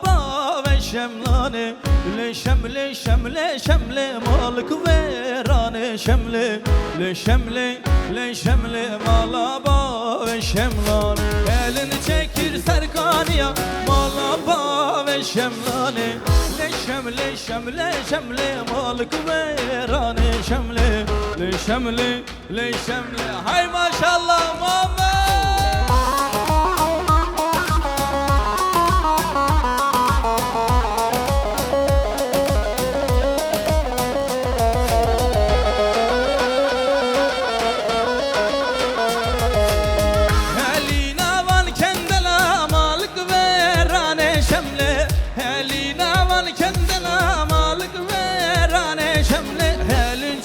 با و شملانه ل شمله شمله شمله مالک ویرانه شمله ل شمله ل شمله مالا با و شملان elini çekir Serkaniya mala با و şemlane ل şemle şemle şemle mالک ویرانه şemle ل şemle ل şemle hay maşallah Muhammed.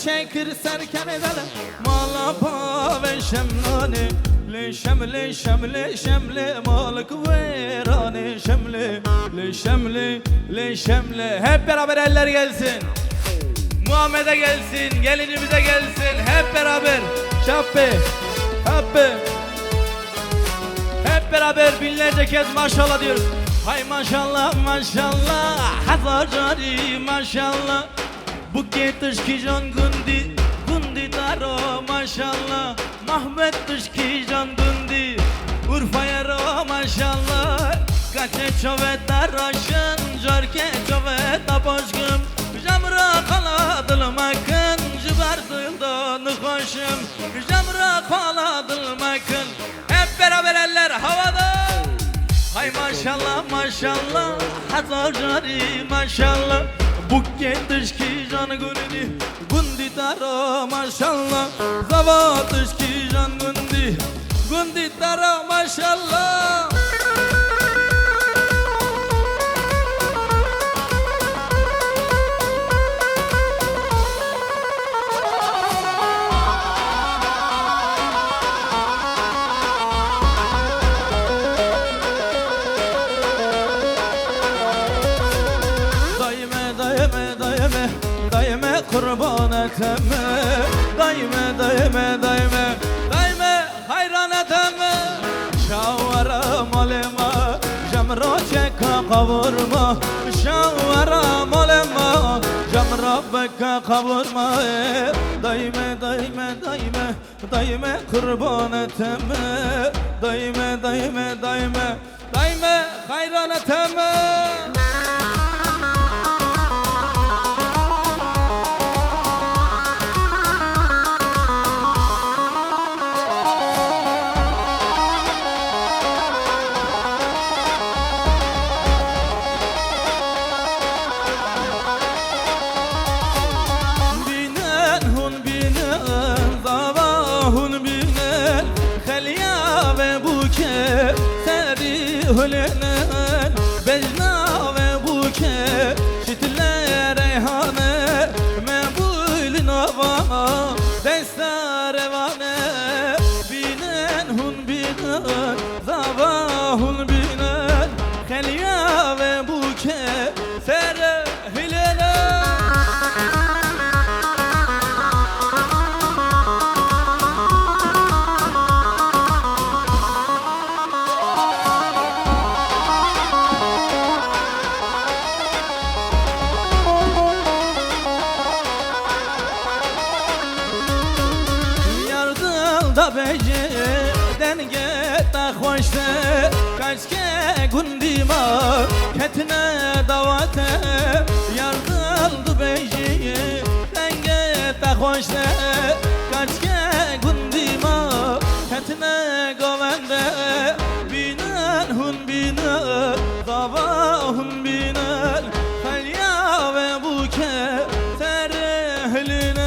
Çekir serken edele mala pa ve şemlane le şemle şemle şemle malık verane şemle le şemle le şemle hep beraber eller gelsin. Muhammed'e gelsin, gelinimize gelsin hep beraber. Şapbe happe hep beraber binlerce kez maşallah diyoruz. Hay maşallah maşallah hazar cari maşallah. Buket tışki can gündi, gündi daro maşallah. Mahmet tışki can gündi, Urfa'ya ro maşallah. Kaçe çöve daraşın, jarke çöve tapoşkım. Jamra kaladılmakın, jibar dılda nıkoşum. Jamra kaladılmakın, hep beraber eller havada. Hay maşallah maşallah, hazar cari maşallah. Buket tışki can gündi, gündi taro maşallah. Zava tışki can gündi, gündi taro maşallah. Kurban eteme Dayme dayme dayme Dayme hayran eteme Şavara malema Jamra çeka kavurma Şavara malema Jamra beka kavurma Dayme dayme dayme Dayme kurban eteme Dayme dayme dayme Dayme hayran eteme. Hülenen Bejna ve buke Şitle reyhane Mebul nava Desta revane Binen hun binen Zava hun binen Khelya ve buke Sere hülenen. Bece denge ta hoşte kaçke gundima ketine davate yardıldı bece denge ta hoşte kaçke gundima ketine govende binen hun binen dava hun binen halya ve buke terehline.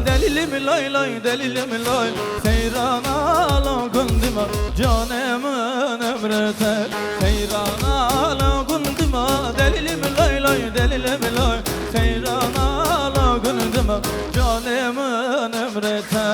Delilim loy loy delilim loy Seyran ala gundima Canemin emrete Seyran ala gundima Delilim loy loy delilim loy Seyran ala gundima Canemin emrete.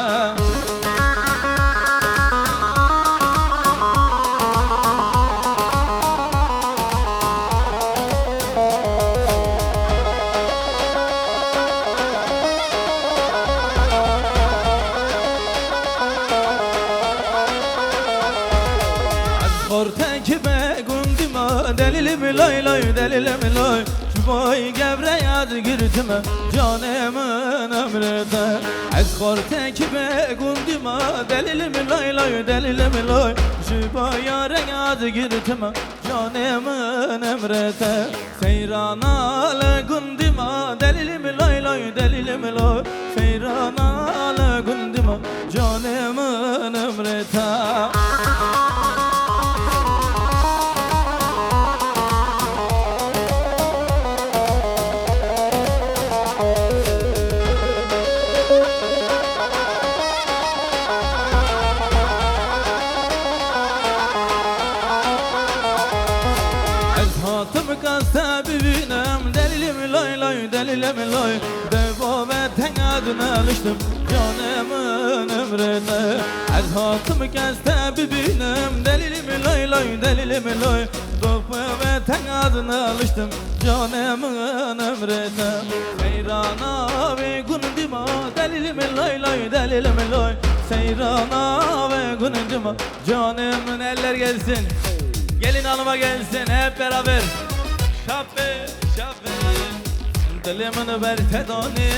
korteki be gundima delilim loy loy delilim loy Boy gevre yad girtime canımın ömrüde Ez korteki be gundima delilim loy loy delilim loy Boy yare yad girtime canımın ömrüde Seyranalı gundima delilim loy loy delilim loy Seyranalı gundima canımın ömrüde Sebebinem delilim loy loy delilim loy Devo ve ten adına alıştım canımın ömrüne Ez hatımı kes sebebinem delilim loy loy delilim loy Devo ve ten adına alıştım canımın ömrüne Seyrana ve gundima delilim loy loy delilim loy Seyrana ve gundima canımın eller gelsin Gelin hanıma gelsin hep beraber Şafe, şafe Dilimin bertedani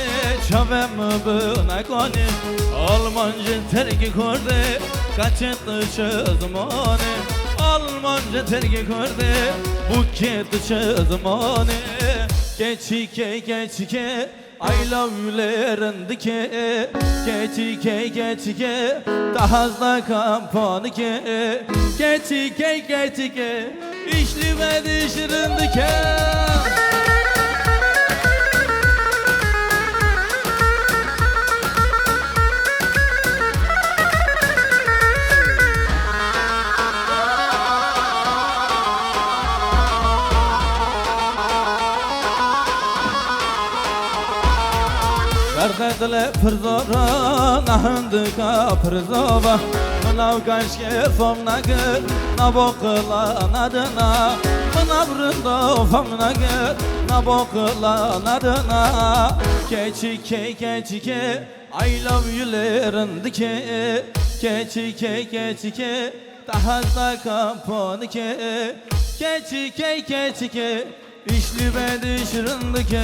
Çavem buna koni Almanca terki korde Kaçettı çözmani Almanca terki korde Buket çözmani Geçike geçike I love you'lerindeki Geçike Daha kampanike Geçike İşlimedi şirindike Dile pırzora nahandıka pırzova Mınav kaşke fomnagır Nabokılan adına Mınavrında fomnagır Nabokılan adına Keçike I love you'lerindeki Keçike Tahazda kamponike Keçike İşli bedi şirindike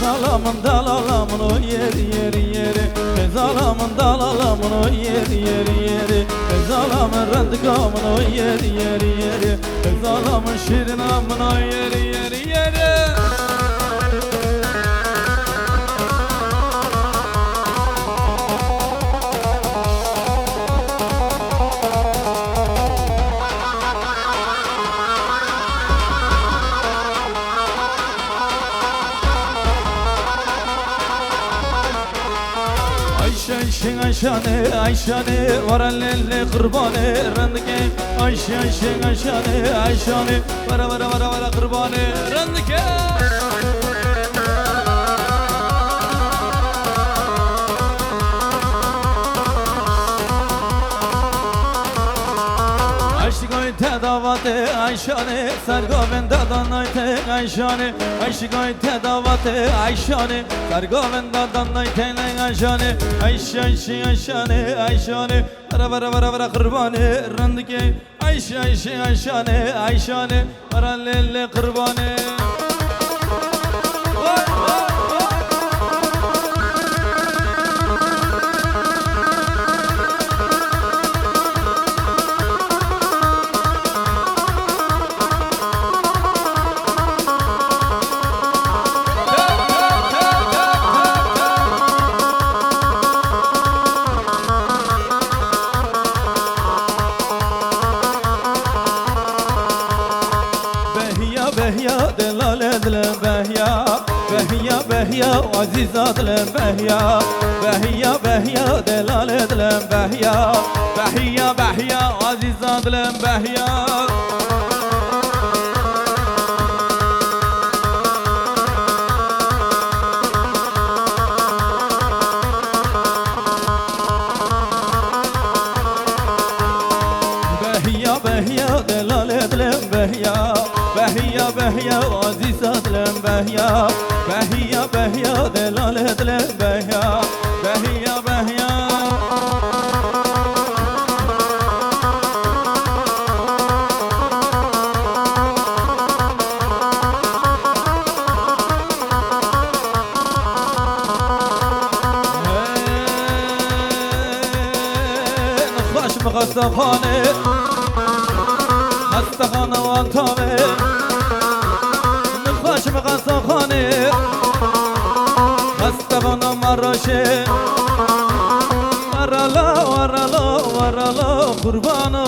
Zalamın dalalamın o yeri yeri yeri Zalamın dalalamın o yeri yeri yeri Zalamın rendikamın o yeri yeri yeri Zalamın şirinamın o yeri yeri yeri Ayşe Ayşane Ayşane varalelle kurbanı randike Ayşe Ayşane Ayşane vara kurbanı randike Aşkoy tedavate Ayşane Sargovenda danayte Ayşane Aşkoy tedavate Ayşane Sargovenda danayte Ayşane Ayşe Ayşane Ayşane vara kurbanı randike Ayşe Ayşane Ayşane varalelle kurbanı Behya delale dilem behya Behya aziza dilem behya Behya delale dilem behya Behya aziza dilem behya Behya delale dilem behya Behya aziza dilem behya Behya delale dilem behya Behya نخواش مغستخانه خستخانه وانتامه نخواش مغستخانه خستخانه مراشه ورلا قربانو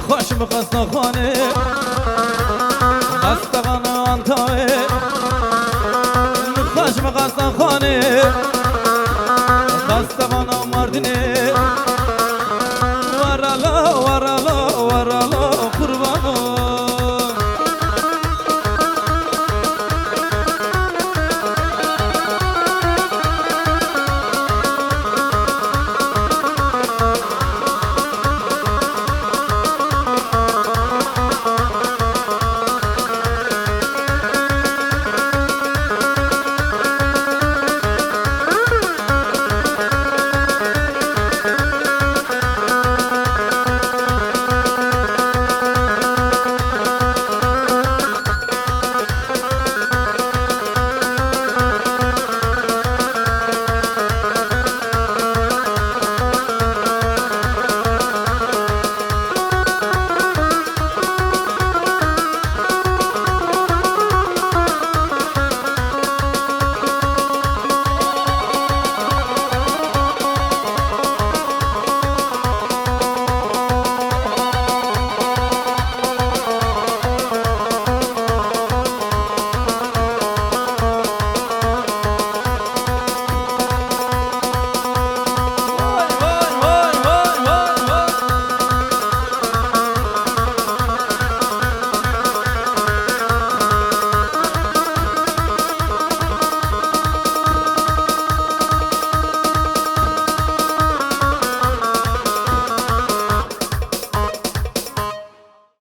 خوش مخستخانه خستخانه انتای خوش مخستخانه خستخانه